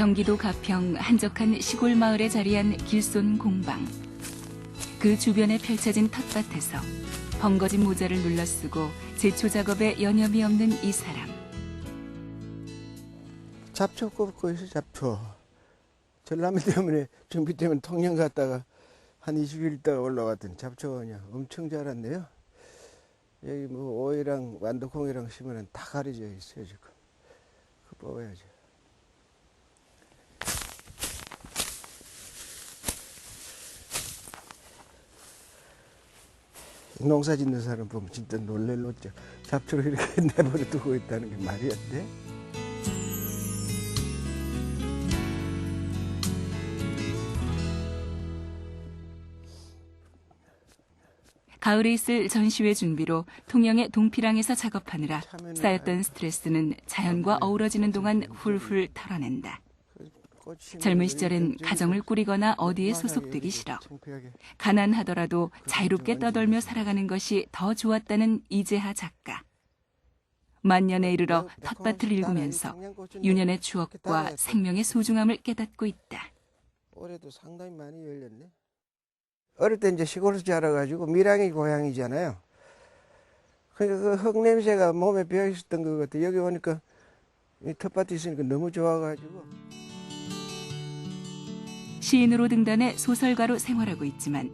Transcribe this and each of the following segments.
경기도 가평 한적한 시골 마을에 자리한 길손 공방. 그 주변에 펼쳐진 텃밭에서 벙거진 모자를 눌러쓰고 제초 작업에 여념이 없는 이 사람. 잡초 꼽고 있어, 잡초. 전라면 때문에 준비 때문에 통영 갔다가 한 20일 있다가 올라왔더니 잡초가 그냥 엄청 자랐네요. 여기 뭐 오이랑 완두콩이랑 심으면 다 가려져 있어요, 지금. 그거 뽑아야죠. 농사 짓는 사람 보면 진짜 놀랄 노죠. 잡초를 이렇게 내버려 두고 있다는 게 말이 안 돼? 가을에 있을 전시회 준비로 통영의 동피랑에서 작업하느라 쌓였던 스트레스는 자연과 어우러지는 동안 훌훌 털어낸다. 젊은 시절엔 가정을 꾸리거나 어디에 소속되기 싫어. 가난하더라도 자유롭게 떠돌며 살아가는 것이 더 좋았다는 이재하 작가. 만년에 이르러 텃밭을 일구면서 유년의 추억과 생명의 소중함을 깨닫고 있다. 올해도 상당히 많이 열렸네. 어릴 때 이제 시골에서 자라가지고 밀양이 고향이잖아요. 그러니까 그 흙냄새가 몸에 배어 있었던 것 같아. 여기 오니까 이 텃밭이 있으니까 너무 좋아가지고. 시인으로 등단해 소설가로 생활하고 있지만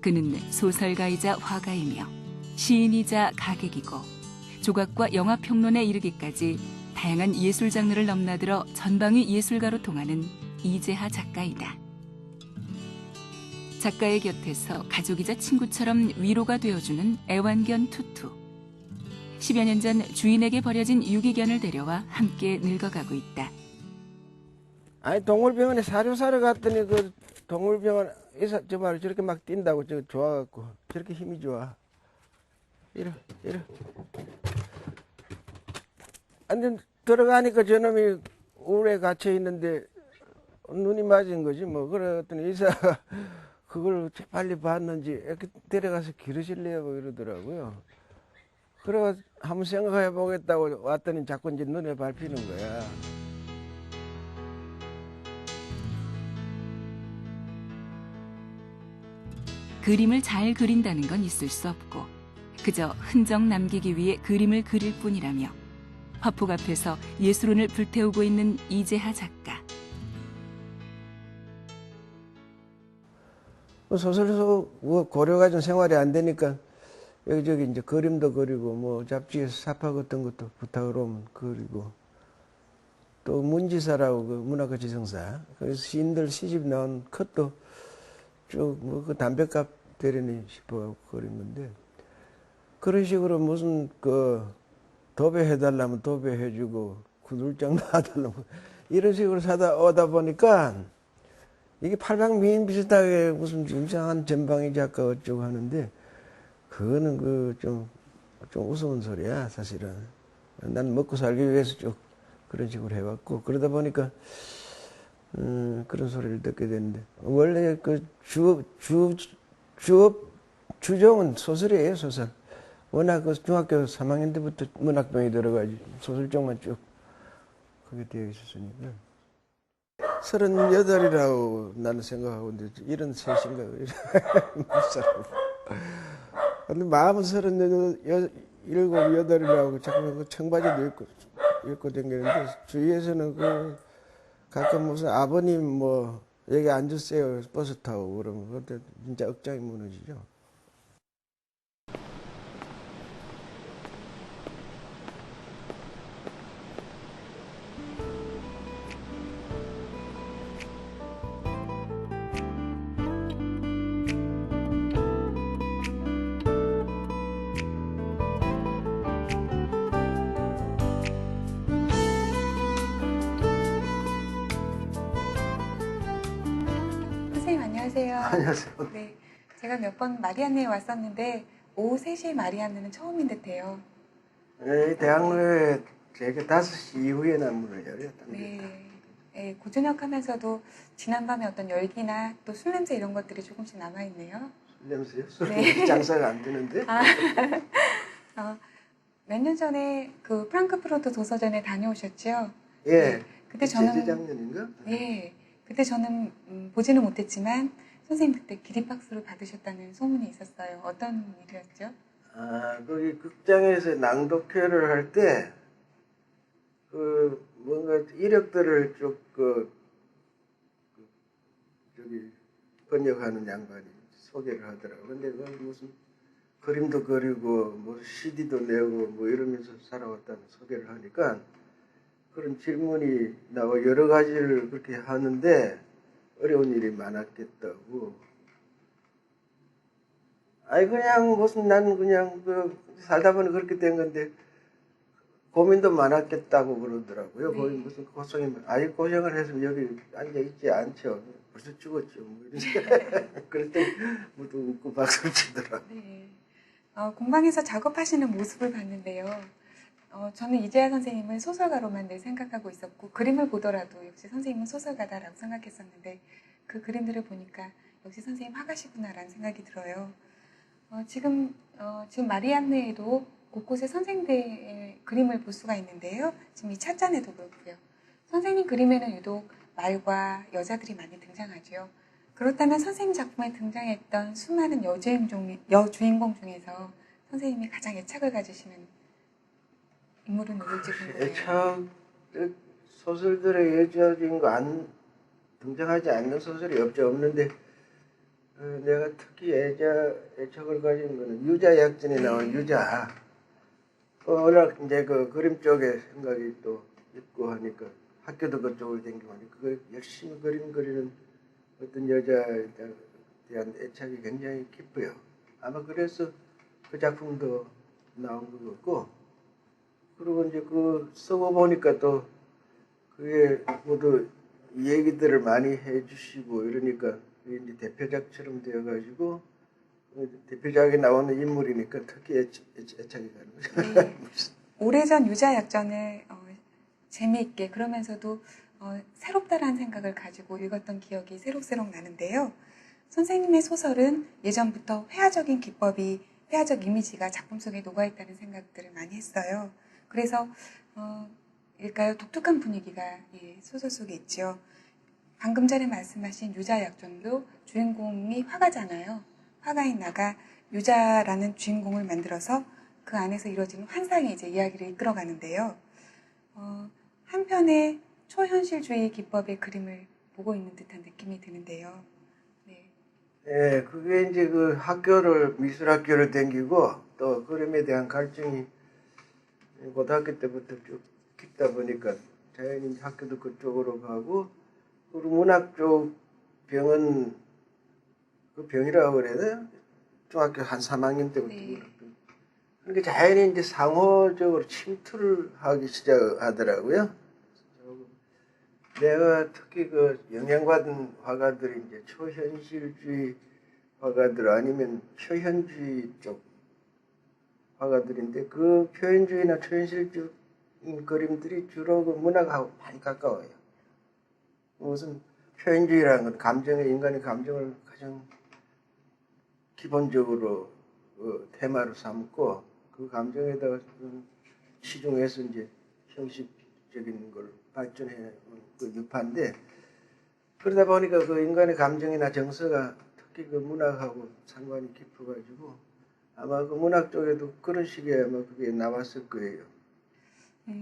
그는 소설가이자 화가이며 시인이자 가객이고 조각과 영화평론에 이르기까지 다양한 예술 장르를 넘나들어 전방위 예술가로 통하는 이재하 작가이다. 작가의 곁에서 가족이자 친구처럼 위로가 되어주는 애완견 투투. 10여 년 전 주인에게 버려진 유기견을 데려와 함께 늙어가고 있다. 아니 동물병원에 사료 사러 갔더니 그 동물병원 의사 저 말을 저렇게 막 뛴다고 저 좋아갖고 저렇게 힘이 좋아. 이래. 완전 들어가니까 저놈이 우울에 갇혀 있는데 눈이 맞은 거지 뭐. 그랬더니 의사가 그걸 빨리 봤는지 이렇게 데려가서 기르실래요 이러더라고요. 그래서 한번 생각해 보겠다고 왔더니 자꾸 이제 눈에 밟히는 거야. 그림을 잘 그린다는 건 있을 수 없고 그저 흔적 남기기 위해 그림을 그릴 뿐이라며 화폭 앞에서 예술혼을 불태우고 있는 이재하 작가. 소설서 고려가지고 생활이 안 되니까 여기저기 이제 그림도 그리고 뭐 잡지에서 사파 같은 것도 부탁을 오면 그리고 또 문지사라고 그 문학과 지성사 그래서 시인들 시집 나온 컷도 쭉 뭐 그 담배값 되려니 싶어 그렸는데 그런 식으로 무슨 그 도배해달라면 도배해주고 구들장 놔달라면 이런 식으로 사다 오다 보니까 이게 팔방미인 비슷하게 무슨 이상한 전방위 작가 어쩌고 하는데 그거는 그 좀 우스운 소리야 사실은. 난 먹고 살기 위해서 쭉 그런 식으로 해왔고 그러다 보니까 그런 소리를 듣게 되는데 원래 그 주종은 소설이에요 소설. 워낙 그 중학교 3학년 때부터 문학병이 들어가지고 소설 쪽만 쭉 그게 되어 있었으니까. 38이라고 나는 생각하고 있는데 73인가 무사람. 근데 마음은 37, 8이라고 자꾸 청바지도 입고 다니는데 주위에서는 그 가끔 무슨 아버님 뭐 여기 앉으세요 버스 타고 그러면 그때 진짜 억장이 무너지죠. 선생님 안녕하세요. 안녕하세요. 네, 제가 몇 번 마리안네에 왔었는데 오후 3시에 마리안네는 처음인 듯해요. 네, 대학로에 제가 5시 이후에는 문을 열어요. 네, 네, 고저녁하면서도 지난밤에 어떤 열기나 또 술 냄새 이런 것들이 조금씩 남아있네요. 술 냄새요? 술 네. 장사가 안 되는데? 몇 년 전에 그 프랑크푸르트 도서전에 다녀오셨죠? 예. 네, 그때 재작년인가? 예, 그때 저는 보지는 못했지만 선생님 그때 기립박수를 받으셨다는 소문이 있었어요. 어떤 일이었죠? 아, 거기 극장에서 낭독회를 할 때, 뭔가 이력들을 저기, 번역하는 양반이 소개를 하더라고요. 근데 무슨 그림도 그리고, 뭐, CD도 내고, 뭐, 이러면서 살아왔다는 소개를 하니까, 그런 질문이 나와 여러 가지를 그렇게 하는데, 어려운 일이 많았겠다고. 아니 그냥 무슨 나는 그냥 살다 보니 그렇게 된 건데 고민도 많았겠다고 그러더라고요. 네. 거기 무슨 고생이 아니 고생을 해서 여기 앉아 있지 않죠. 벌써 죽었죠. 뭐 이런 그랬더니 모두 웃고 박수를 치더라고. 네. 공방에서 작업하시는 모습을 봤는데요. 저는 이재하 선생님은 소설가로만 늘 생각하고 있었고 그림을 보더라도 역시 선생님은 소설가다라고 생각했었는데 그 그림들을 보니까 역시 선생님 화가시구나라는 생각이 들어요. 지금 마리안네에도 곳곳에 선생님들의 그림을 볼 수가 있는데요. 지금 이 찻잔에도 그렇고요. 선생님 그림에는 유독 말과 여자들이 많이 등장하죠. 그렇다면 선생님 작품에 등장했던 수많은 여주인공 중에서 선생님이 가장 애착을 가지시는 인물은 누굴지 궁금해요. 애착 소설들의 여자주인공 등장하지 않는 소설이 없는데 내가 특히 애착을 가진 거는 유자약전에 나온 유자. 워낙 이제 그 그림 쪽에 생각이 또 있고 하니까 학교도 그쪽을 댕기고 하니까 그 열심히 그림 그리는 어떤 여자에 대한 애착이 굉장히 깊어요. 아마 그래서 그 작품도 나온 것 같고 그리고 이제 그 쓰고 보니까 또 그게 모두 얘기들을 많이 해주시고 이러니까 이게 이제 대표작처럼 되어가지고 대표작에 나오는 인물이니까 특히 애착이 가는 거죠. 네. 오래전 유자약전을 재미있게 그러면서도 새롭다라는 생각을 가지고 읽었던 기억이 새록새록 나는데요. 선생님의 소설은 예전부터 회화적인 기법이 회화적 이미지가 작품 속에 녹아있다는 생각들을 많이 했어요. 그래서 일까요? 독특한 분위기가 소설 속에 있죠. 방금 전에 말씀하신 유자약전도 주인공이 화가잖아요. 화가인 나가 유자라는 주인공을 만들어서 그 안에서 이루어지는 환상의 이제 이야기를 이끌어가는데요. 한편의 초현실주의 기법의 그림을 보고 있는 듯한 느낌이 드는데요. 네. 예, 그게 이제 그 미술학교를 다니고 또 그림에 대한 갈증이 고등학교 때부터 쭉 깊다 보니까 자연히 학교도 그쪽으로 가고 그리고 문학 쪽 병은 그 병이라고 그래야 돼요? 중학교 한 3학년 때부터 네. 그러니까 자연히 이제 상호적으로 침투를 하기 시작하더라고요. 내가 특히 그 영향받은 화가들이 이제 초현실주의 화가들 아니면 표현주의 쪽 화가들인데 그 표현주의나 초현실주의 그림들이 주로 그 문학하고 많이 가까워요. 무슨 표현주의라는 건 인간의 감정을 가장 기본적으로 테마로 삼고 그 감정에다가 치중해서 이제 형식적인 걸 발전해 그 유파인데 그러다 보니까 그 인간의 감정이나 정서가 특히 그 문학하고 상관이 깊어가지고 아마 그 문학 쪽에도 그런 식의 아마 그게 나왔을 거예요.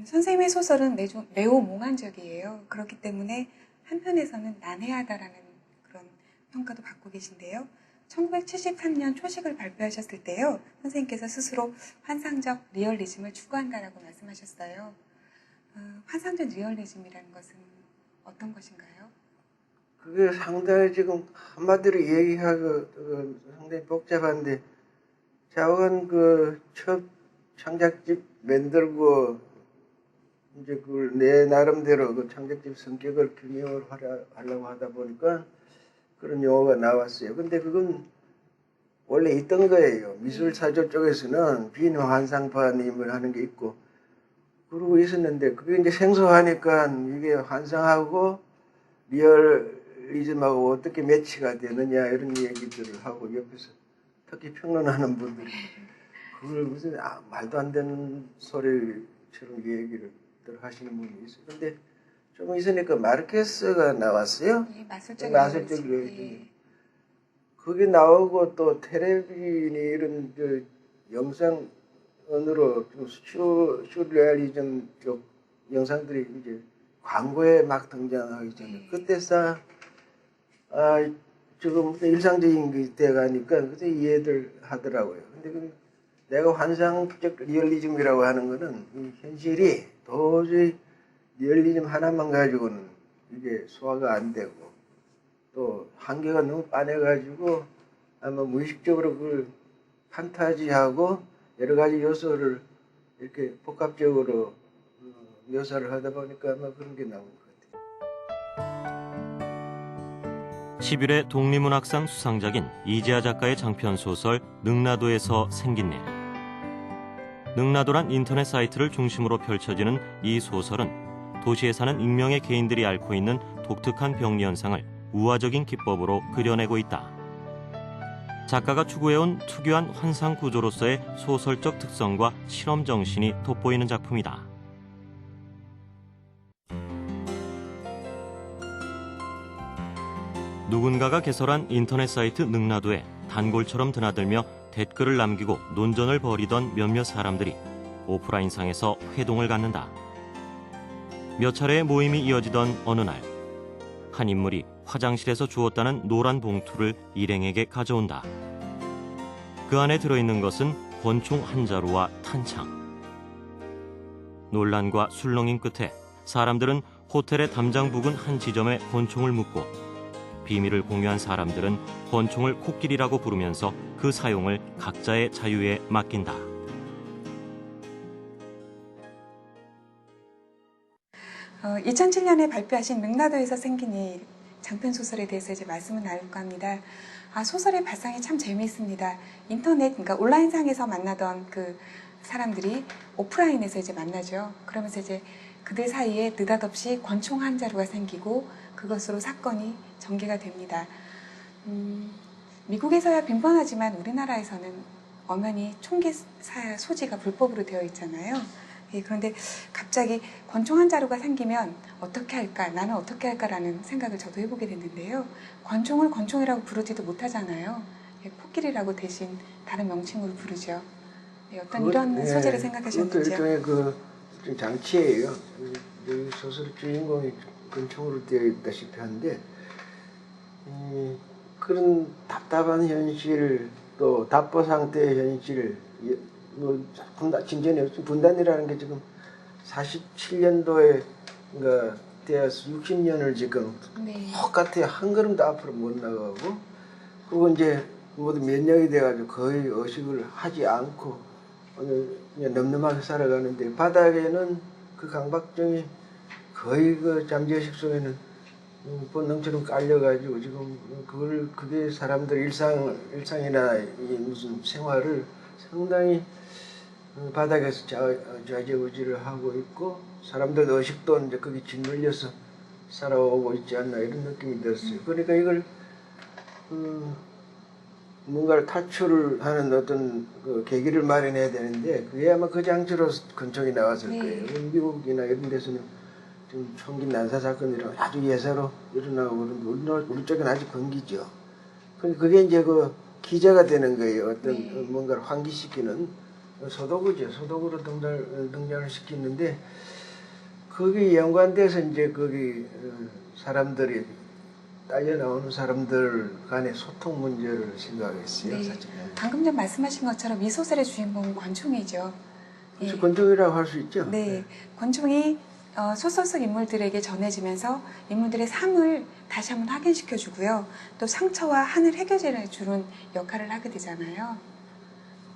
선생님의 소설은 매우 몽환적이에요. 그렇기 때문에 한편에서는 난해하다라는 그런 평가도 받고 계신데요. 1973년 초식을 발표하셨을 때요. 선생님께서 스스로 환상적 리얼리즘을 추구한다라고 말씀하셨어요. 환상적 리얼리즘이라는 것은 어떤 것인가요? 그게 상당히 지금 한마디로 얘기하고 상당히 복잡한데 자원 첫 창작집 만들고 이제 그걸 내 나름대로 그 창작집 성격을 규명을 하려고 하다 보니까 그런 용어가 나왔어요. 근데 그건 원래 있던 거예요. 미술사조 쪽에서는 비환상파님을 하는 게 있고 그러고 있었는데 그게 이제 생소하니까 이게 환상하고 리얼리즘하고 어떻게 매치가 되느냐 이런 얘기들을 하고 옆에서 특히 평론하는 분들이 그걸 무슨 말도 안 되는 소리처럼 얘기를 하시는 분이 있어요. 근데 좀 있으니까 마르케스가 나왔어요. 예, 마술적 마술적 리얼리즘. 그게 나오고 또 텔레비전이 이런 영상으로 좀 슈리얼리즘 쪽 영상들이 이제 광고에 막 등장하기 전에 그때 지금 일상적인 게 돼가니까 그때 이해들 하더라고요. 근데 내가 환상적 리얼리즘이라고 하는 거는 이 현실이 도저히 리얼리즘 하나만 가지고는 이게 소화가 안 되고 또 한계가 너무 빠내가지고 아마 무의식적으로 그걸 판타지하고 여러 가지 요소를 이렇게 복합적으로 묘사를 하다 보니까 아마 그런 게 나온 것 같아요. 11회 독립문학상 수상작인 이재하 작가의 장편 소설 능라도에서 생긴 일. 능라도란 인터넷 사이트를 중심으로 펼쳐지는 이 소설은 도시에 사는 익명의 개인들이 앓고 있는 독특한 병리 현상을 우화적인 기법으로 그려내고 있다. 작가가 추구해온 특유한 환상 구조로서의 소설적 특성과 실험 정신이 돋보이는 작품이다. 누군가가 개설한 인터넷 사이트 능라도에 단골처럼 드나들며 댓글을 남기고 논전을 벌이던 몇몇 사람들이 오프라인상에서 회동을 갖는다. 몇 차례의 모임이 이어지던 어느 날, 한 인물이 화장실에서 주웠다는 노란 봉투를 일행에게 가져온다. 그 안에 들어있는 것은 권총 한 자루와 탄창. 논란과 술렁임 끝에 사람들은 호텔의 담장 부근 한 지점에 권총을 묻고 비밀을 공유한 사람들은 권총을 코끼리라고 부르면서 그 사용을 각자의 자유에 맡긴다. 어, 2007년에 발표하신 능라도에서 생긴 일 장편 소설에 대해서 이제 말씀을 나눌까 합니다. 소설의 발상이 참 재미있습니다. 인터넷, 그러니까 온라인상에서 만나던 그 사람들이 오프라인에서 이제 만나죠. 그러면서 이제 그들 사이에 느닷없이 권총 한 자루가 생기고 그것으로 사건이 전개가 됩니다. 미국에서야 빈번하지만 우리나라에서는 엄연히 총기 소지가 불법으로 되어 있잖아요. 예, 그런데 갑자기 권총 한 자루가 생기면 어떻게 할까? 나는 어떻게 할까라는 생각을 저도 해보게 됐는데요. 권총을 권총이라고 부르지도 못하잖아요. 예, 코끼리라고 대신 다른 명칭으로 부르죠. 예, 어떤 이런 소재를 생각하셨는지요? 그것도 일종의 그 장치예요. 이 소설 주인공이 권총으로 되어 있다시피 한데 그런 답답한 현실 또 답보 상태의 현실 분단이라는 게 지금 47년도에 그러니까 되어서 60년을 지금 똑같아요. 한 걸음도 앞으로 못 나가고 그리고 이제 모두 면역이 돼가지고 거의 의식을 하지 않고 그냥 늠름하게 살아가는데 바닥에는 그 강박증이 거의 그 잠재의식 속에는 본능처럼 깔려가지고 지금 그게 사람들 일상이나 이 무슨 생활을 상당히 바닥에서 좌지우지를 하고 있고 사람들 의식도 이제 거기 짓눌려서 살아오고 있지 않나 이런 느낌이 들었어요. 그러니까 이걸 뭔가를 탈출을 하는 어떤 그 계기를 마련해야 되는데 그게 아마 그 장치로 권총이 나왔을 거예요. 미국이나 이런 데서는 지금 총기 난사 사건이랑 아주 예사로 일어나고 그런데 우리 쪽은 아직 건기죠. 그게 이제 그 기자가 되는 거예요. 어떤 뭔가를 환기시키는 소도구죠. 소도구로 등장을 시키는데 거기 연관돼서 이제 거기 사람들이 딸려 나오는 사람들 간의 소통 문제를 생각했어요. 네. 방금 전 말씀하신 것처럼 이 소설의 주인공은 권총이죠. 그래서 권총이라고 할 수 있죠. 네, 권총이 소설 속 인물들에게 전해지면서 인물들의 삶을 다시 한번 확인시켜주고요. 또 상처와 한을 해결해 주는 역할을 하게 되잖아요.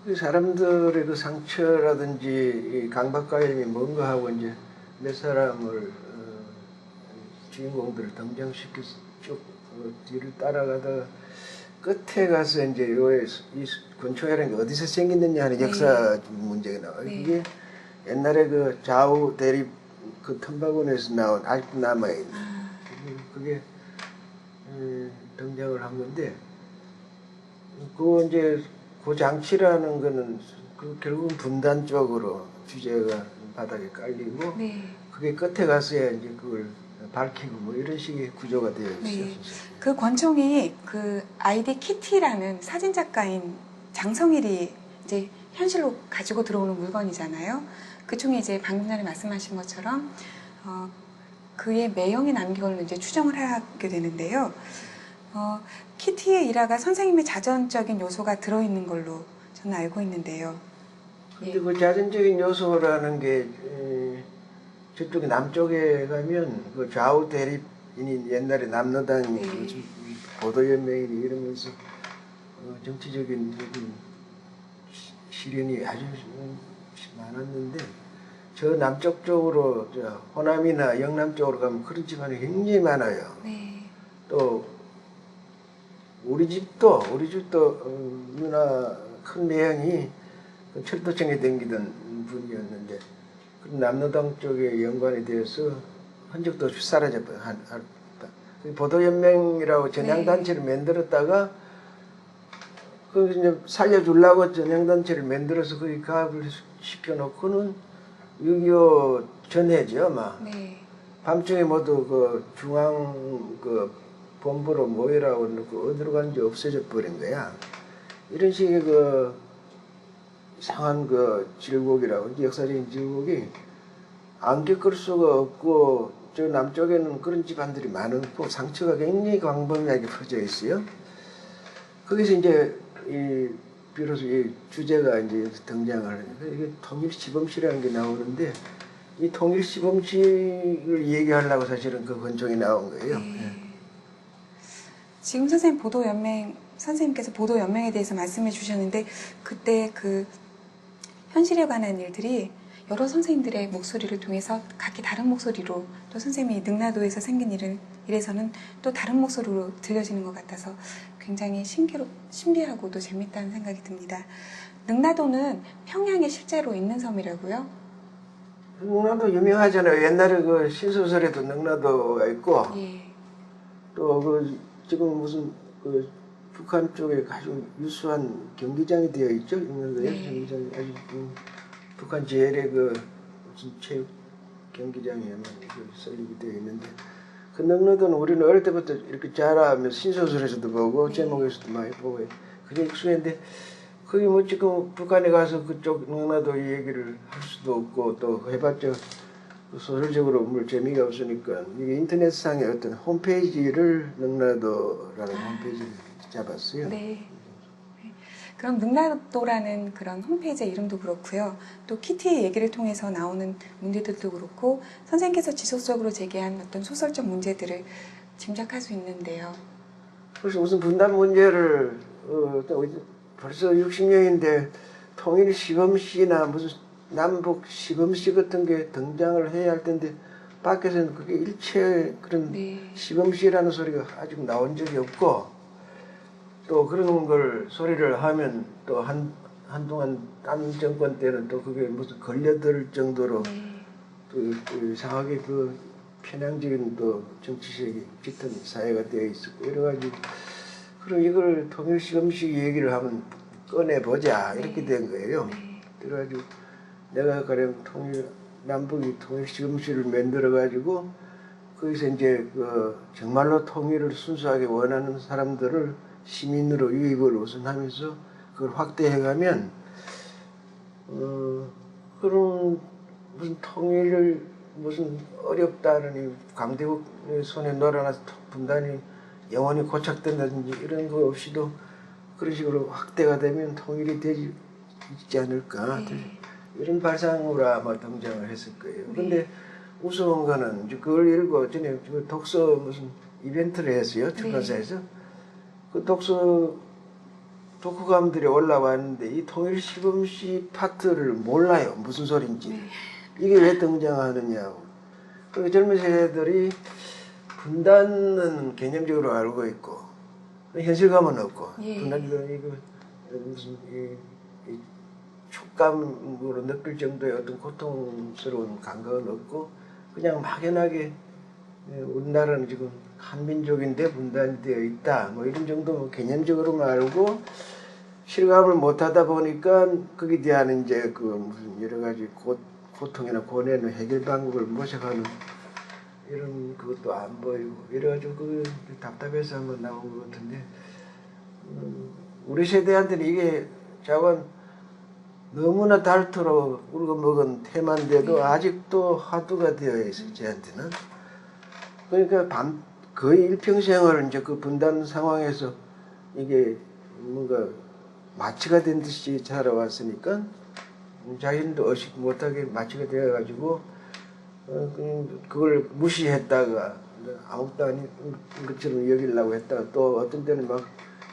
그 사람들의 그 상처라든지 이 강박관념이 뭔가 하고 이제 몇 사람을 주인공들을 등장시켜서 쭉 뒤를 따라가다가 끝에 가서 이제 이 권총이라는 게 어디서 생겼느냐 하는 역사 문제가 나와요. 이게 옛날에 그 좌우 대립 그 틈바구니에서 나온 아직도 남아있는 그게 등장을 한 건데 그 이제 그 장치라는 거는 그 결국은 분단 쪽으로 주제가 바닥에 깔리고 그게 끝에 가서야 이제 그걸 밝히고 뭐 이런 식의 구조가 되어 있어요. 네. 소설이. 그 권총이 그 아이디 키티라는 사진 작가인 장성일이 이제 현실로 가지고 들어오는 물건이잖아요. 그 총이 이제 방금 전에 말씀하신 것처럼 그의 매형이 남긴 걸로 이제 추정을 하게 되는데요. 키티의 일화가 선생님의 자전적인 요소가 들어있는 걸로 저는 알고 있는데요. 근데 그 자전적인 요소라는 게 저쪽 남쪽에 가면 그 좌우 대립인이 옛날에 남로당이 네. 보도연맹이니 이러면서 정치적인 시련이 아주 많았는데 저 남쪽 쪽으로 저 호남이나 영남 쪽으로 가면 그런 집안이 굉장히 많아요. 네. 또 우리 집도 누나 큰 매형이 그 철도청에 댕기던 분이었는데 그 남로당 쪽에 연관이 되어서 흔적도 없이 사라져버려. 보도연맹이라고 전향단체를 만들었다가 그 이제 살려주려고 전향단체를 만들어서 거기 가입을 시켜놓고는 6.25 전해죠, 아마. 네. 밤중에 모두 그 중앙 그 본부로 모이라고 놓고 어디로 간지 없어져 버린 거야. 이런 식의 그 이상한 그 질곡이라고 역사적인 질곡이 안 겪을 수가 없고 저 남쪽에는 그런 집안들이 많고 상처가 굉장히 광범위하게 퍼져 있어요. 거기서 이제 비로소 이 주제가 이제 여기서 등장을 하니까 이게 통일시범시라는 게 나오는데 이 통일시범시를 얘기하려고 사실은 그 권총이 나온 거예요. 네. 지금 선생님께서 보도연맹에 대해서 말씀해 주셨는데 그때 그 현실에 관한 일들이 여러 선생님들의 목소리를 통해서 각기 다른 목소리로 또 선생님이 능라도에서 생긴 일에서는 또 다른 목소리로 들려지는 것 같아서 굉장히 신기하고도 재밌다는 생각이 듭니다. 능라도는 평양에 실제로 있는 섬이라고요? 능라도 유명하잖아요. 옛날에 그 신소설에도 능라도가 있고 예. 또 그 지금 무슨 그 북한 쪽에 아주 유수한 경기장이 되어 있죠. 능라도에 네. 경기장이 아주 북한 제일의 그 무슨 체육 경기장이야만 설립이 되어 있는데 그 능라도는 우리는 어릴 때부터 이렇게 자라면서 신소설에서도 보고 제목에서도 많이 보고 그게 익숙했는데 그게 뭐 지금 북한에 가서 그쪽 능라도 얘기를 할 수도 없고 또 해봤자 소설적으로 뭘 재미가 없으니까 이게 인터넷상의 어떤 홈페이지를 능라도라는 홈페이지를 잡았어요. 네. 그럼 능라도라는 그런 홈페이지의 이름도 그렇고요. 또 키티의 얘기를 통해서 나오는 문제들도 그렇고 선생님께서 지속적으로 제기한 어떤 소설적 문제들을 짐작할 수 있는데요. 그래서 무슨 분단 문제를 벌써 60년인데 통일 시범시나 무슨 남북 시범시 같은 게 등장을 해야 할 텐데 밖에서는 그게 일체 그런 네. 시범시라는 소리가 아직 나온 적이 없고 또 그런 걸 소리를 하면 또 한동안 딴 정권 때는 또 그게 무슨 걸려들 정도로 네. 또 이상하게 그 편향적인 또 정치색이 짙은 사회가 되어 있었고 여러 가지 그럼 이걸 통일 시범식 얘기를 하면 꺼내보자 이렇게 된 거예요. 네. 그래가지고 내가 가령 남북이 통일 시범식을 만들어 가지고 거기서 이제 그 정말로 통일을 순수하게 원하는 사람들을 시민으로 유입을 우선 하면서 그걸 확대해가면 그런 무슨 통일을 무슨 어렵다느니 강대국의 손에 놀아나서 분단이 영원히 고착된다든지 이런 거 없이도 그런 식으로 확대가 되면 통일이 되지 있지 않을까 이런 발상으로 아마 등장을 했을 거예요. 근데 우스운 거는 이제 그걸 읽고 전에 독서 무슨 이벤트를 했어요. 출판사에서. 그 독후감들이 올라왔는데 이 통일 시범시 파트를 몰라요. 무슨 소린지. 이게 왜 등장하느냐고. 그 젊은 세대들이 분단은 개념적으로 알고 있고 현실감은 없고 분단은 이거 무슨 이 촉감으로 느낄 정도의 어떤 고통스러운 감각은 없고 그냥 막연하게 우리나라는 지금 한민족인데 분단이 되어 있다. 뭐 이런 정도 개념적으로만 알고 실감을 못하다 보니까 거기에 대한 이제 그 무슨 여러 가지 고통이나 고뇌는 해결 방법을 모색하는 이런 것도 안 보이고 이래가지고 그 답답해서 한번 나온 것 같은데 우리 세대한테는 이게 자관 너무나 닳도록 우리가 먹은 테마인데도 아직도 화두가 되어 있어요. 저한테는. 그러니까 거의 일평생을 이제 그 분단 상황에서 이게 뭔가 마취가 된 듯이 자라왔으니까 자신도 의식 못하게 마취가 되어가지고 그걸 무시했다가 아무것도 아닌 것처럼 여기려고 했다가 또 어떤 때는 막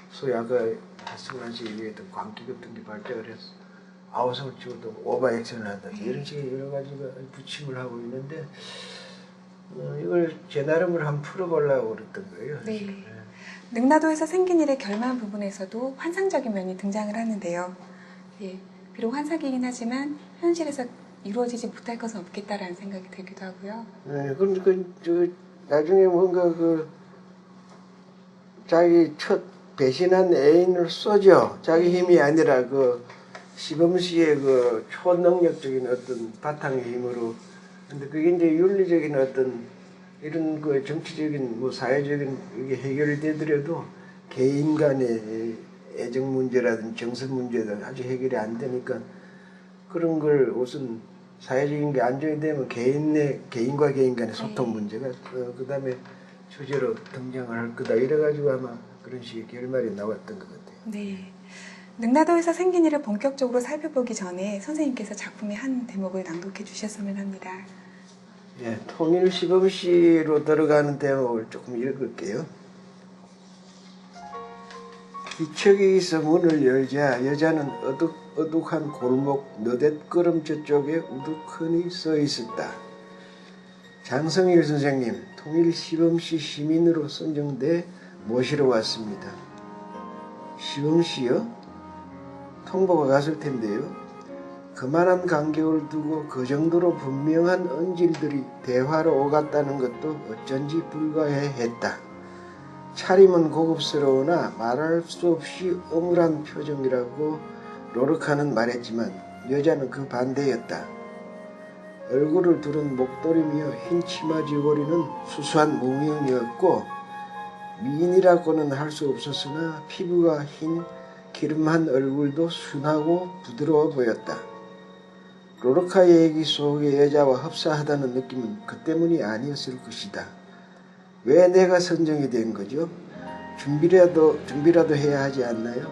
소위 아까 하승환 씨 얘기했던 광기 같은 게 발작을 해서 아우성을 치고 또 오버액션을 한다 이런 식의 여러 가지가 부침을 하고 있는데 이걸 제 나름으로 한번 풀어보려고 그랬던 거예요. 네. 능라도에서 생긴 일의 결말 부분에서도 환상적인 면이 등장을 하는데요. 예, 비록 환상이긴 하지만 현실에서 이루어지지 못할 것은 없겠다라는 생각이 들기도 하고요. 네, 그러니까 나중에 뭔가 자기 첫 배신한 애인을 쏘죠. 자기 힘이 아니라 시범 씨의 초능력적인 어떤 바탕의 힘으로. 근데 그게 이제 윤리적인 어떤 이런 정치적인 사회적인 이게 해결되더라도 개인 간의 애정 문제라든지 정서 문제든 아주 해결이 안 되니까 그런 걸 우선 사회적인 게 안정이 되면 개인과 개인 간의 소통 문제가 그 다음에 주제로 등장을 할 거다. 이래가지고 아마 그런 식의 결말이 나왔던 것 같아요. 네. 능라도에서 생긴 일을 본격적으로 살펴보기 전에 선생님께서 작품의 한 대목을 낭독해 주셨으면 합니다. 예, 통일 시범시로 들어가는 대목을 조금 읽을게요. 기척이 있어 문을 열자 여자는 어둑한 골목 너댓걸음저 쪽에 우두커니 서 있었다. 장성일 선생님, 통일 시범시 시민으로 선정돼 모시러 왔습니다. 시범시요? 통보가 갔을 텐데요. 그만한 간격을 두고 그 정도로 분명한 언질들이 대화로 오갔다는 것도 어쩐지 불가해했다. 차림은 고급스러우나 말할 수 없이 엄울한 표정이라고 로르카는 말했지만 여자는 그 반대였다. 얼굴을 두른 목도리며 흰 치마 지고리는 수수한 무명이었고 미인이라고는 할 수 없었으나 피부가 흰 기름한 얼굴도 순하고 부드러워 보였다. 로르카의 얘기 속의 여자와 흡사하다는 느낌은 그 때문이 아니었을 것이다. 왜 내가 선정이 된 거죠? 준비라도 해야 하지 않나요?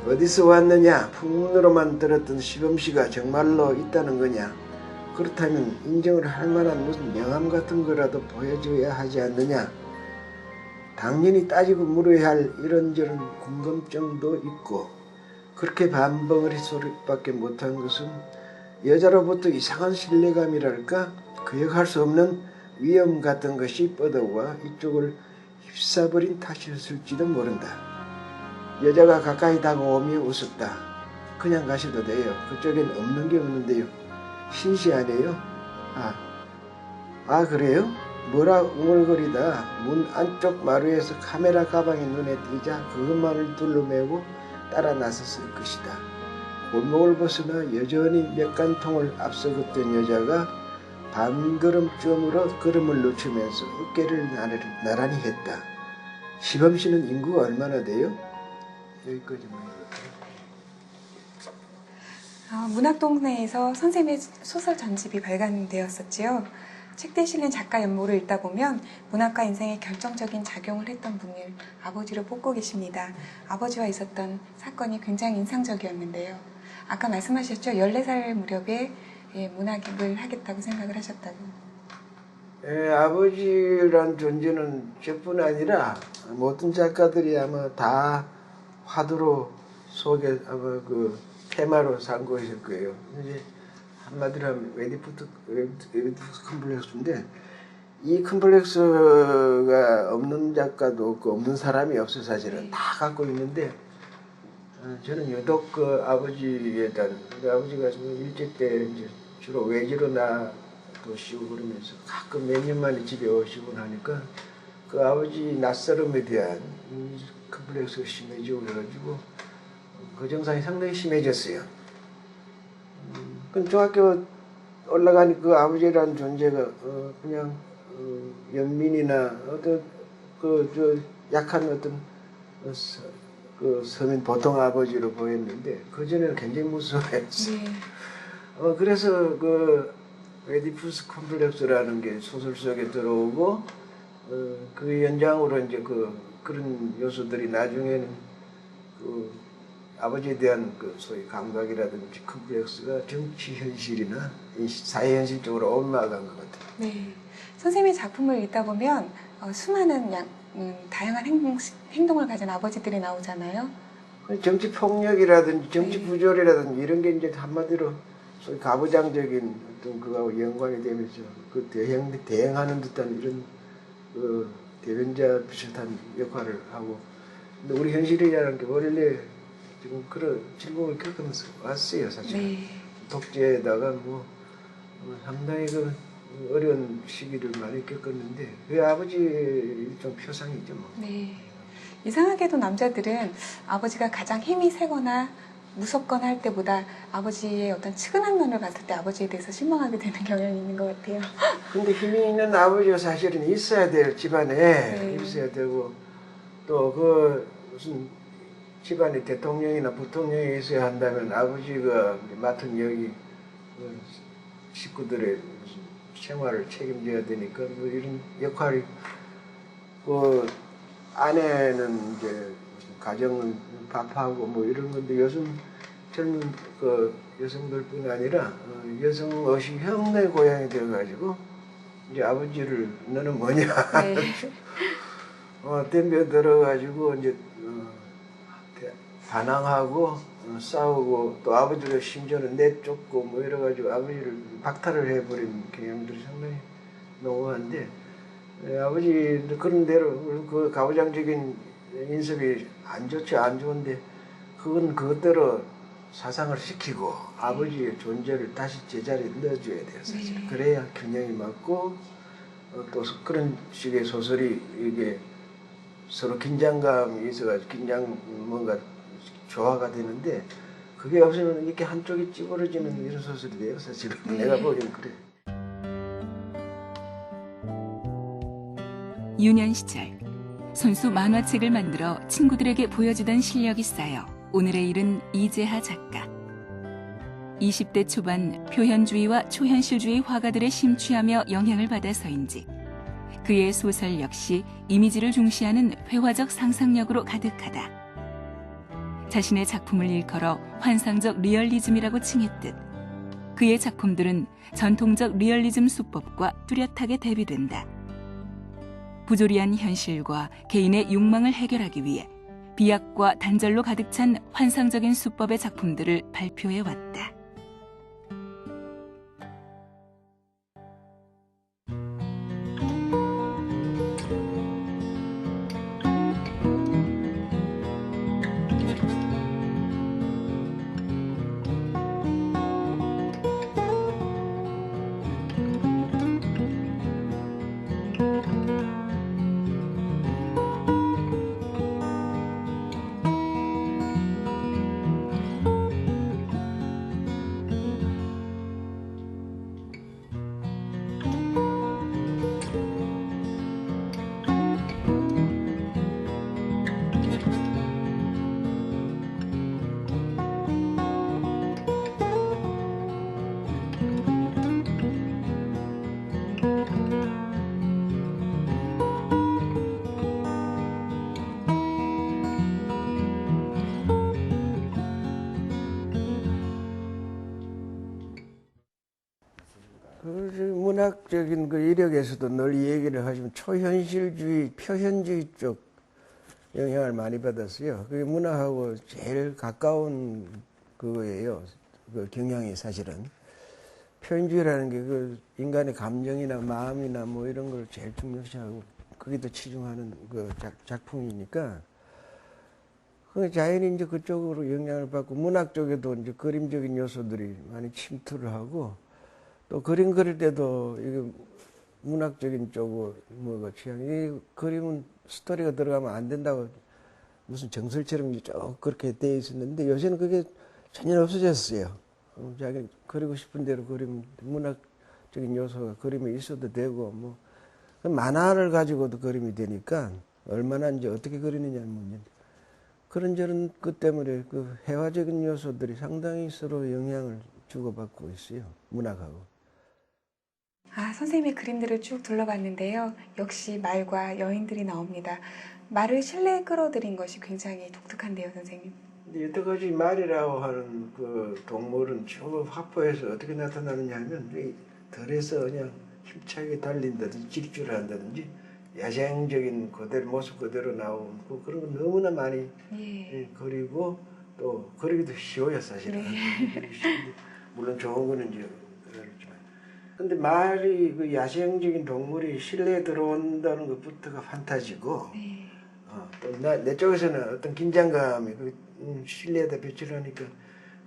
어디서 왔느냐? 풍문으로만 들었던 시범씨가 정말로 있다는 거냐? 그렇다면 인정을 할 만한 무슨 명함 같은 거라도 보여줘야 하지 않느냐? 당연히 따지고 물어야 할 이런저런 궁금증도 있고 그렇게 반벙어리 소리밖에 못한 것은 여자로부터 이상한 신뢰감이랄까 거역할 수 없는 위험 같은 것이 뻗어와 이쪽을 휩싸버린 탓이었을지도 모른다. 여자가 가까이 다가오며 웃었다. 그냥 가셔도 돼요. 그쪽엔 없는 게 없는데요. 신시 아니에요? 그래요? 뭐라 웅얼거리다 문 안쪽 마루에서 카메라 가방이 눈에 띄자 그것만을 둘러매고 따라 나섰을 것이다. 골목을 벗어나 여전히 몇간통을 앞서 걷던 여자가 반걸음쯤으로 걸음을 늦추면서 어깨를 나란히 했다. 시범씨는 인구가 얼마나 돼요? 여기까지만 읽을게요. 문학동네에서 선생님의 소설 전집이 발간되었었지요. 책대에 실린 작가 연모를 읽다 보면 문학과 인생에 결정적인 작용을 했던 분을 아버지로 뽑고 계십니다. 아버지와 있었던 사건이 굉장히 인상적이었는데요. 아까 말씀하셨죠? 14살 무렵에 문학을 하겠다고 생각을 하셨다고. 아버지란 존재는 저뿐 아니라 모든 작가들이 아마 다 화두로 속에 아마 테마로 삼고 있을 거예요. 이제 한마디로 하면 웨디푸스 컴플렉스인데 이 컴플렉스가 없는 작가도 없고 없는 사람이 없어 사실은 다 갖고 있는데 저는 유독 아버지에 대한 아버지가 일제 때 이제 주로 외지로 나도시고 그러면서 가끔 몇 년 만에 집에 오시고 나니까 그 아버지 낯설음에 대한 컴플렉스가 심해지고 그래가지고 그 증상이 상당히 심해졌어요. 중학교 올라가니 그 아버지라는 존재가 그냥 연민이나 어떤 그 약한 어떤 그 서민 보통 아버지로 보였는데 그 전에는 굉장히 무서워했어요. 네. 그래서 그 에디푸스 컴플렉스라는 게 소설 속에 들어오고 그 연장으로 이제 그런 요소들이 나중에는 그 아버지에 대한 그 소위 감각이라든지 컴플렉스가 정치 현실이나 사회 현실 쪽으로 옮아간 것 같아요. 네. 선생님의 작품을 읽다 보면 수많은 다양한 행동을 가진 아버지들이 나오잖아요. 정치 폭력이라든지 정치 네. 부조리라든지 이런 게 이제 한마디로 소위 가부장적인 어떤 그거하고 연관이 되면서 그 대행하는 듯한 이런 그 대변자 비슷한 역할을 하고, 근데 우리 현실이라는 게 원래 지금 그런 질문을 겪으면서 왔어요, 사실. 네. 독재에다가 상당히 그 어려운 시기를 많이 겪었는데 그 아버지 일종 표상이죠, 뭐. 네. 이상하게도 남자들은 아버지가 가장 힘이 세거나 무섭거나 할 때보다 아버지의 어떤 측은한 면을 봤을 때 아버지에 대해서 실망하게 되는 경향이 있는 것 같아요. 근데 힘이 있는 아버지가 사실은 있어야 돼요, 집안에. 네. 있어야 되고, 또 그 무슨 집안에 대통령이나 부통령이 있어야 한다면 아버지가 맡은 역이 그 식구들의 무슨 생활을 책임져야 되니까 뭐 이런 역할이, 그 아내는 이제 무슨 가정은 밥하고 뭐 이런 건데 요즘 젊은 그 여성들뿐 아니라 여성 의식 혁명의 고향이 되어가지고 이제 아버지를 너는 뭐냐 네. 덤벼 들어가지고 이제 반항하고 싸우고 또 아버지가 심지어는 내쫓고 뭐 이래가지고 아버지를 박탈을 해버린 경향들이 상당히 농후한데, 아버지 그런 대로 그 가부장적인 인습이 안 좋죠, 안 좋은데 그건 그것대로 사상을 시키고 아버지의 존재를 다시 제자리에 넣어줘야 돼요, 사실. 네. 그래야 균형이 맞고 또 그런 식의 소설이 이게 서로 긴장감이 있어가지고 뭔가 조화가 되는데, 그게 없으면 이렇게 한쪽이 찌그러지는 이런 소설이 돼요, 사실은. 네. 내가 보기엔 그래. 유년 시절 손수 만화책을 만들어 친구들에게 보여주던 실력이 쌓여 오늘에 이른 이재하 작가. 20대 초반 표현주의와 초현실주의 화가들의 심취하며 영향을 받아서인지 그의 소설 역시 이미지를 중시하는 회화적 상상력으로 가득하다. 자신의 작품을 일컬어 환상적 리얼리즘이라고 칭했듯 그의 작품들은 전통적 리얼리즘 수법과 뚜렷하게 대비된다. 부조리한 현실과 개인의 욕망을 해결하기 위해 비약과 단절로 가득 찬 환상적인 수법의 작품들을 발표해왔다. 그 문학적인 그 이력에서도 늘 이 얘기를 하시면 초현실주의, 표현주의 쪽 영향을 많이 받았어요. 그게 문학하고 제일 가까운 그거예요. 그 경향이 사실은. 표현주의라는 게 그 인간의 감정이나 마음이나 뭐 이런 걸 제일 중요시하고 거기도 치중하는 그 작품이니까 그 자연히 이제 그쪽으로 영향을 받고, 문학 쪽에도 이제 그림적인 요소들이 많이 침투를 하고, 또 그림 그릴 때도 이게 문학적인 쪽으로 뭐가 취향이, 그림은 스토리가 들어가면 안 된다고 무슨 정설처럼 쭉 그렇게 돼 있었는데 요새는 그게 전혀 없어졌어요. 자기 그리고 싶은 대로 그리면 문학적인 요소가 그림에 있어도 되고 뭐 만화를 가지고도 그림이 되니까 얼마나 이제 어떻게 그리느냐는 문제인데 그런저런 것 때문에 그 회화적인 요소들이 상당히 서로 영향을 주고받고 있어요. 문학하고. 선생님의 그림들을 쭉 둘러봤는데요. 역시 말과 여인들이 나옵니다. 말을 실내에 끌어들인 것이 굉장히 독특한데요, 선생님. 근데 여태까지 말이라고 하는 그 동물은 전부 화포에서 어떻게 나타나느냐 하면 이 들에서 그냥 힘차게 달린다든지 질주를 한다든지 야생적인 그대로 모습 그대로 나온 그런 거 너무나 많이 그리고 또 그리기도 쉬워요 사실은. 그리기 쉬운데 물론 좋은 거는 이제 그렇지만 근데 말이 그 야생적인 동물이 실내에 들어온다는 것부터가 판타지고 또 내 쪽에서는 어떤 긴장감이 그 실내에다 배치를 하니까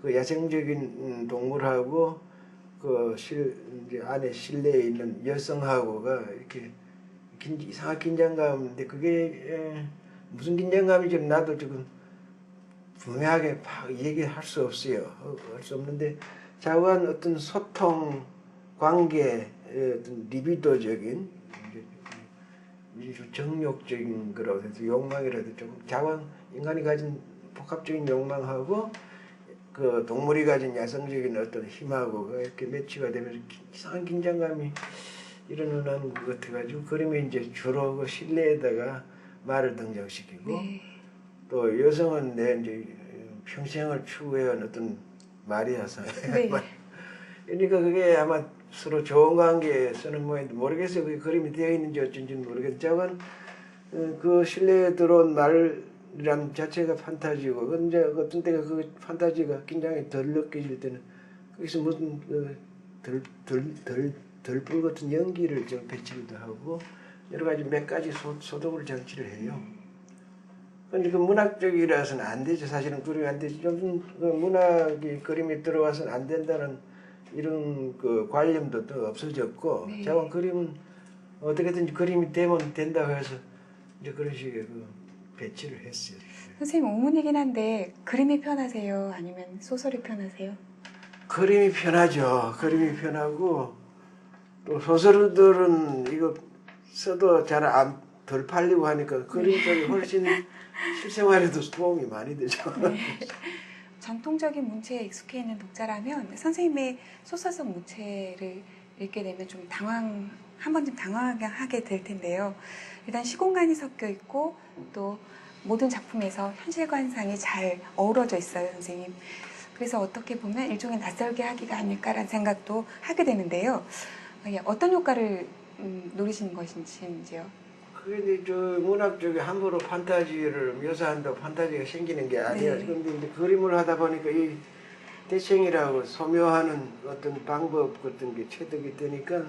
그 야생적인 동물하고 이제 안에 실내에 있는 여성하고가 이렇게 이상한 긴장감인데 그게 무슨 긴장감인지 나도 지금 분명하게 얘기할 수 없어요. 할 수 없는데 자우한 어떤 소통, 관계, 어떤 리비도적인 정욕적인 거라고 해서 욕망이라도 조금 자원 인간이 가진 복합적인 욕망하고 그 동물이 가진 야성적인 어떤 힘하고 이렇게 매치가 되면서 이상한 긴장감이 일어나는 것 같아가지고 그림에 이제 주로 그 실내에다가 말을 등장시키고 또 여성은 내 이제 평생을 추구해온 어떤 말이어서 그러니까 그게 아마 서로 좋은 관계에 쓰는 모양인데 모르겠어요. 그게 그림이 되어 있는지 어쩐지는 모르겠지만 그 실내에 들어온 말이란 자체가 판타지고 근데 어떤 때가 그 판타지가 굉장히 덜 느껴질 때는 거기서 무슨 덜불 같은 연기를 좀 배치기도 하고 여러 가지 몇 가지 소독을 장치를 해요. 근데 그 문학적이라서는 안 되죠. 사실은 그림이 안 되죠. 좀 그 문학이 그림이 들어와서는 안 된다는 이런 그 관념도 또 없어졌고 자원 그림은 어떻게든지 그림이 되면 된다고 해서 이제 그런 식의 그 배치를 했어요. 선생님 의문이긴 한데 그림이 편하세요? 아니면 소설이 편하세요? 그림이 편하죠. 그림이 편하고 또 소설들은 이거 써도 덜 팔리고 하니까 그림 쪽이 훨씬 실생활에도 도움이 많이 되죠. 전통적인 문체에 익숙해 있는 독자라면 선생님의 소설적 문체를 읽게 되면 좀 한 번쯤 당황하게 될 텐데요. 일단 시공간이 섞여 있고 또 모든 작품에서 현실관상이 잘 어우러져 있어요, 선생님. 그래서 어떻게 보면 일종의 낯설게 하기가 아닐까라는 생각도 하게 되는데요. 어떤 효과를 노리시는 것인지요? 그게 이제 저 문학 쪽에 함부로 판타지를 묘사한다고 판타지가 생기는 게 아니에요. 그런데 이제 그림을 하다 보니까 이 대칭이라고 소묘하는 어떤 방법 같은 게 체득이 되니까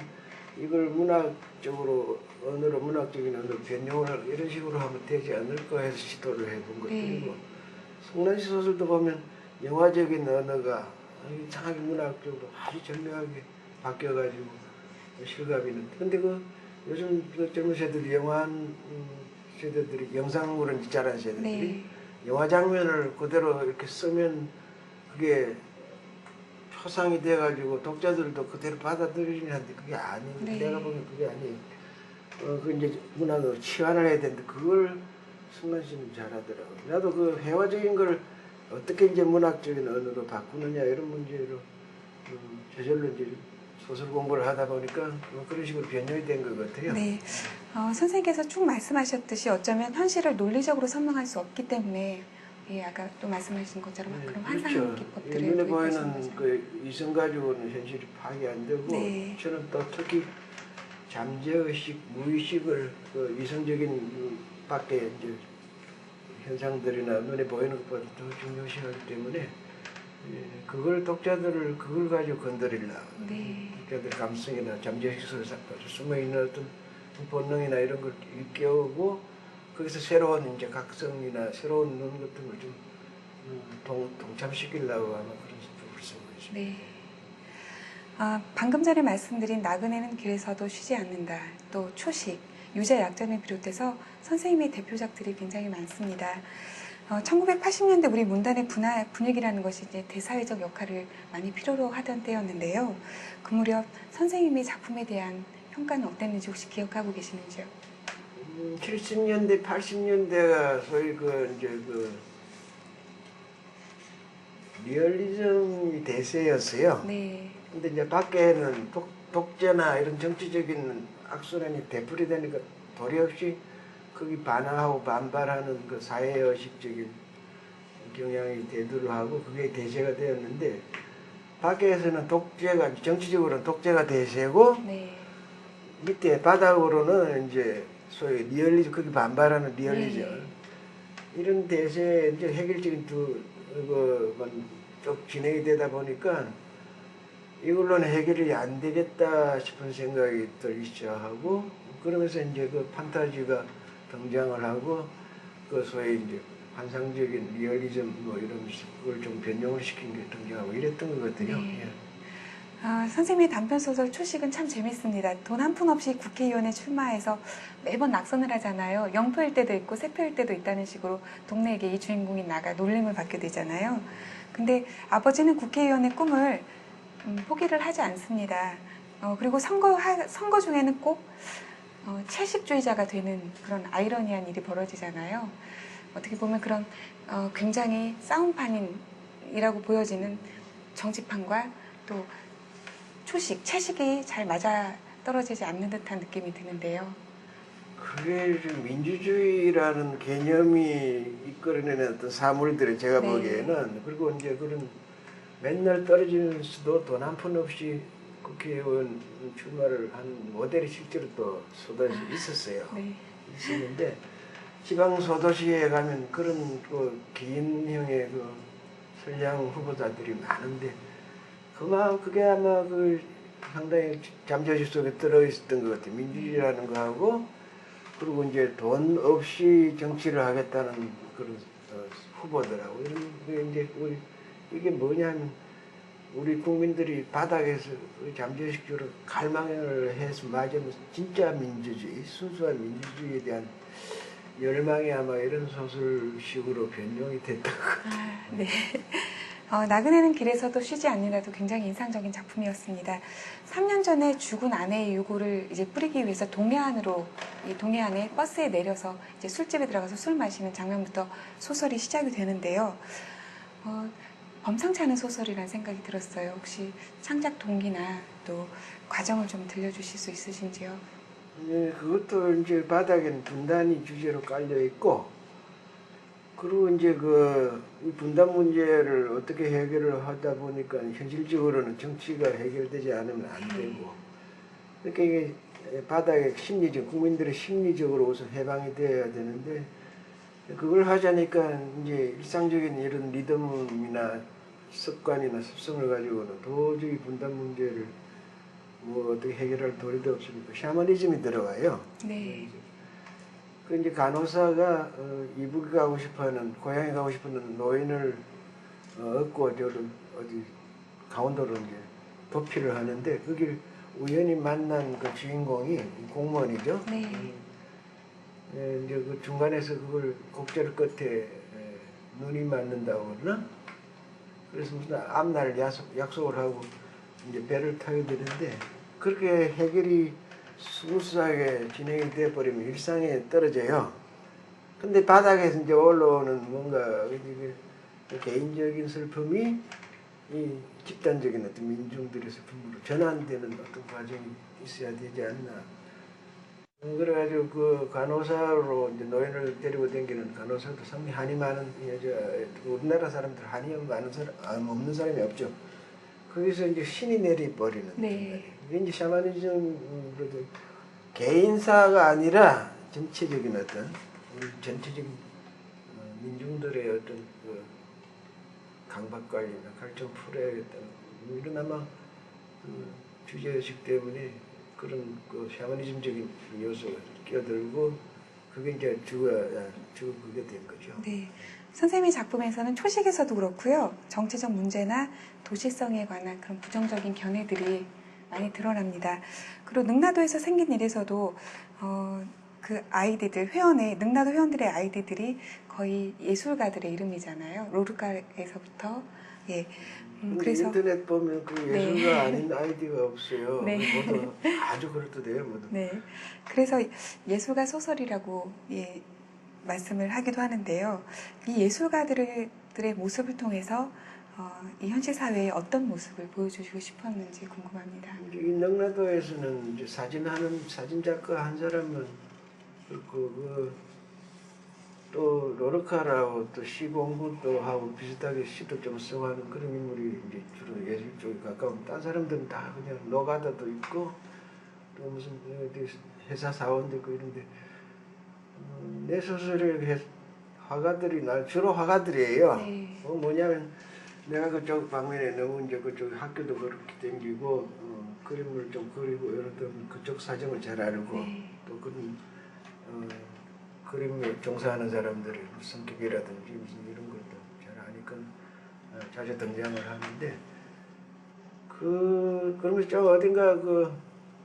이걸 문학적으로 언어로 문학적인 언어로 변형을 이런 식으로 하면 되지 않을까 해서 시도를 해본 것들이고 송란시 소설도 보면 영화적인 언어가 이상하게 문학적으로 아주 절묘하게 바뀌어가지고 실감이 있는데 근데 요즘 그 젊은 세대들이 세대들이 영상물은 잘하는 세대들이 영화 장면을 그대로 이렇게 쓰면 그게 표상이 돼가지고 독자들도 그대로 받아들이긴 한데 그게 아니에요. 내가 보면 그게 아니에요. 그 이제 문학으로 치환을 해야 되는데 그걸 승란 씨는 잘하더라고요. 나도 그 회화적인 걸 어떻게 이제 문학적인 언어로 바꾸느냐 이런 문제로 저절로 이제 소설 공부를 하다 보니까 그런 식으로 변형이 된 것 같아요. 네. 선생님께서 쭉 말씀하셨듯이 어쩌면 현실을 논리적으로 설명할 수 없기 때문에 아까 또 말씀하신 것처럼 그런 환상 기법들을 눈에 보이는 그 이성 가지고는 현실이 파악이 안 되고 저는 또 특히 잠재의식, 무의식을 그 이성적인 밖에 이제 현상들이나 눈에 보이는 것보다 더 중요시하기 때문에 그걸 독자들을 그걸 가지고 건드리려고 독자들 감성이나 잠재의식 속에 숨어있는 어떤 본능이나 이런 걸 일깨우고 거기서 새로운 이제 각성이나 새로운 눈 같은 걸 좀 동참시키려고 아마 그런 식으로 쓰고 있습니다. 네. 방금 전에 말씀드린 나그네는 길에서도 쉬지 않는다. 또 초식, 유자 약전을 비롯해서 선생님의 대표작들이 굉장히 많습니다. 1980년대 우리 문단의 분위기라는 것이 이제 대사회적 역할을 많이 필요로 하던 때였는데요. 그 무렵 선생님의 작품에 대한 평가는 어땠는지 혹시 기억하고 계시는지요? 70년대, 80년대가 소위 리얼리즘이 대세였어요. 네. 근데 이제 밖에는 독재나 이런 정치적인 악순환이 되풀이되니까 도리 없이 거기 반항하고 반발하는 그 사회의식적인 경향이 대두를 하고 그게 대세가 되었는데 밖에서는 독재가 정치적으로는 독재가 대세고 네. 밑에 바닥으로는 이제 소위 리얼리즘 거기 반발하는 리얼리즘 네. 이런 대세 이제 획일적인 쭉 진행이 되다 보니까 이걸로는 해결이 안 되겠다 싶은 생각이 들기 시작하고 그러면서 이제 그 판타지가 등장을 하고 그 소위 이제 환상적인 리얼리즘 뭐 이런 걸 좀 변형을 시킨 게 등장하고 이랬던 것 같아요. 네. 예. 선생님의 단편소설 초식은 참 재밌습니다. 돈 한 푼 없이 국회의원에 출마해서 매번 낙선을 하잖아요. 0표일 때도 있고 3표일 때도 있다는 식으로 동네에게 이 주인공이 나가 놀림을 받게 되잖아요. 근데 아버지는 국회의원의 꿈을 포기를 하지 않습니다. 그리고 선거 중에는 꼭 채식주의자가 되는 그런 아이러니한 일이 벌어지잖아요. 어떻게 보면 그런 굉장히 싸움판이라고 보여지는 정치판과 또 채식이 잘 맞아 떨어지지 않는 듯한 느낌이 드는데요. 그게 좀 민주주의라는 개념이 이끌어내는 어떤 사물들을 제가 네. 보기에는 그리고 이제 그런 맨날 떨어지는 수도 돈 한 푼 없이 국회의원 출마를 한 모델이 실제로 또 소도시 있었어요. 네. 있었는데 지방 소도시에 가면 그런 그 기인형의 그 선량 후보자들이 많은데 그게 아마 그 상당히 잠재의식 속에 들어있었던 것 같아요. 민주주의라는 거하고 그리고 이제 돈 없이 정치를 하겠다는 그런 후보들하고 이런 게 이제 이게 뭐냐면 우리 국민들이 바닥에서 잠재의식적으로 갈망을 해서 맞으면 진짜 민주주의, 순수한 민주주의에 대한 열망이 아마 이런 소설식으로 변형이 됐던 것 같아요. 네. 나그네는 길에서도 쉬지 않는다도 굉장히 인상적인 작품이었습니다. 3년 전에 죽은 아내의 유골을 이제 뿌리기 위해서 이 동해안에 버스에 내려서 이제 술집에 들어가서 술 마시는 장면부터 소설이 시작이 되는데요. 범상치 않은 소설이라는 생각이 들었어요. 혹시 창작 동기나 또 과정을 좀 들려주실 수 있으신지요? 네, 그것도 이제 바닥에는 분단이 주제로 깔려 있고, 그리고 이제 이 분단 문제를 어떻게 해결을 하다 보니까 현실적으로는 정치가 해결되지 않으면 안 되고, 그러니까 이게 바닥에 국민들의 심리적으로 우선 해방이 되어야 되는데, 그걸 하자니까 이제 일상적인 이런 리듬이나 습관이나 습성을 가지고는 도저히 분단 문제를 뭐 어떻게 해결할 도리도 없으니까 샤머니즘이 들어와요. 네. 그 이제 간호사가 이북에 가고 싶어하는 고향에 가고 싶은 노인을 얻고 저를 어디 강원도로 이제 도피를 하는데 거길 우연히 만난 그 주인공이 공무원이죠. 네. 이제 그 중간에서 그걸 곡절 끝에 눈이 맞는다고 그러나 그래서 무슨 앞날 약속을 하고 이제 배를 타야 되는데 그렇게 해결이 스무스하게 진행이 되어버리면 일상에 떨어져요. 근데 바닥에서 이제 올라오는 뭔가 개인적인 슬픔이 이 집단적인 어떤 민중들의 슬픔으로 전환되는 어떤 과정이 있어야 되지 않나. 그래가지고 그 간호사로 이제 노인을 데리고 다니는 간호사도 상당히 한이 많은 우리나라 사람들 한이 없는 사람이 없죠. 거기서 이제 신이 내려버리는. 네. 이게 이제 샤머니즘으로도 개인사가 아니라 전체적인 어떤 우리 전체적인 민중들의 어떤 그 강박관리나 갈증 풀어야겠다는 이런 아마 그 주제의식 때문에 그런 그 샤머니즘적인 요소가 끼어들고 그게 이제 그게 된 거죠. 네. 선생님의 작품에서는 초식에서도 그렇고요. 정치적 문제나 도시성에 관한 그런 부정적인 견해들이 많이 드러납니다. 그리고 능라도에서 생긴 일에서도 그 아이디들 회원의 능라도 회원들의 아이디들이 거의 예술가들의 이름이잖아요. 로르카에서부터 예. 근데 그래서 인터넷 보면 그 네. 예술가 아닌 아이디가 없어요. 네. 모두 아주 그럴듯해요, 모두. 네. 그래서 예술가 소설이라고 예, 말씀을 하기도 하는데요. 이 예술가들의 모습을 통해서 이 현실 사회에 어떤 모습을 보여주시고 싶었는지 궁금합니다. 이제 이 능라도에서는 이제 사진 작가 한 사람은 또 로르카라고 또 시 공부도 하고 비슷하게 시도 좀 쓰고 하는 그런 인물이 이제 주로 예술 쪽에 가까운. 딴 사람들은 다 그냥 노가다도 있고 또 무슨 어디 회사 사원도 있고 이런데 내 소설의 화가들이 주로 화가들이에요. 네. 뭐냐면 내가 그쪽 방면에 너무 이제 그쪽 학교도 그렇게 댕기고 그림을 좀 그리고 이런 그쪽 사정을 잘 알고 네. 또 그런 그림에 종사하는 사람들의 성격이라든지 무슨 이런 것도 잘 아니까 자주 등장을 하는데 그러면서 좀 어딘가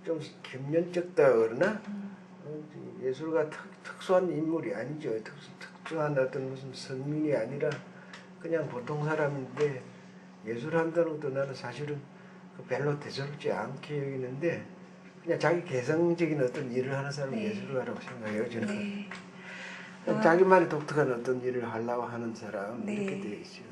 좀 김연적다 그러나 예술가 특수한 인물이 아니죠. 특수한 어떤 무슨 선민이 아니라 그냥 보통 사람인데 예술한다는 것도 나는 사실은 별로 대수롭지 않게 여기는데 그냥 자기 개성적인 어떤 일을 하는 사람이 네. 예술가라고 생각해요. 저는. 네. 자기만의 독특한 어떤 일을 하려고 하는 사람 네. 이렇게 되어 있어요.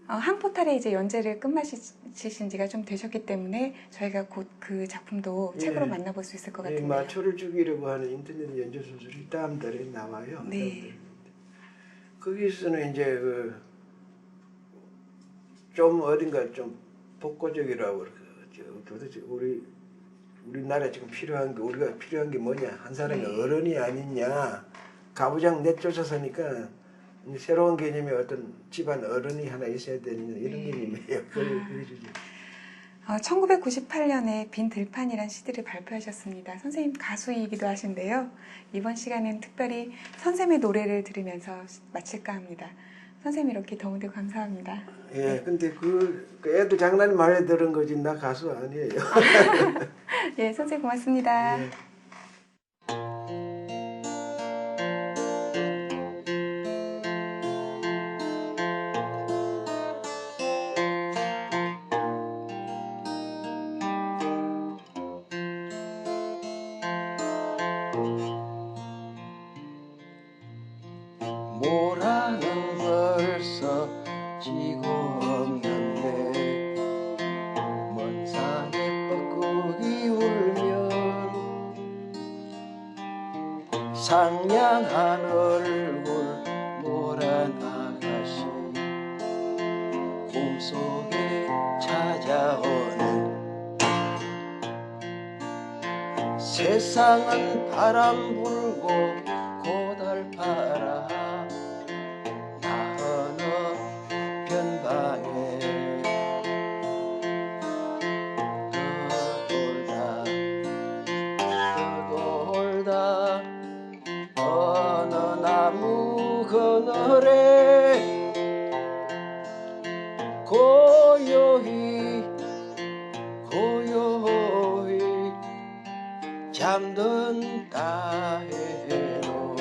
항포탈에 이제 연재를 끝마치신 지가 좀 되셨기 때문에 저희가 곧 그 작품도 예. 책으로 만나볼 수 있을 것 이 같은데요. 마초를 죽이려고 하는 인터넷 연재 소설이 다음 달에 나와요. 네. 거기서는 이제 좀 어딘가 좀 복고적이라고 도대체 우리나라에 지금 우리가 필요한 게 뭐냐? 한 사람이 네. 어른이 아니냐? 가부장 내쫓아서니까 새로운 개념의 어떤 집안 어른이 하나 있어야 되는 이런 네. 개념이에요. 그래주죠. 1998년에 빈 들판이란 시디를 발표하셨습니다. 선생님 가수이기도 하신데요. 이번 시간은 특별히 선생님의 노래를 들으면서 마칠까 합니다. 선생님 이렇게 더운데 감사합니다. 예, 근데 그 애들 장난 말에 들은 거지 나 가수 아니에요. 예, 선생님 고맙습니다. 예. 모라는 벌써 지고 없는데 먼 산에 뻐꾸기 울면 상냥한 얼굴 모란 아가씨 꿈속에 찾아오는 세상은 바람 불고 고달파라 나 어느 변방에 떠돌다 어느 나무 그늘에 고요히 잠든다 해도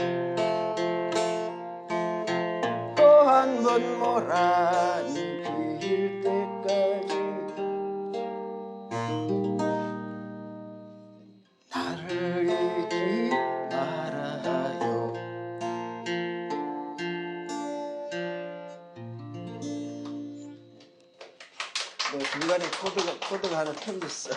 또 한 번 모란이 필 때까지 나를 잊지 말아요. 중간에 코드가 하나 틀렸어.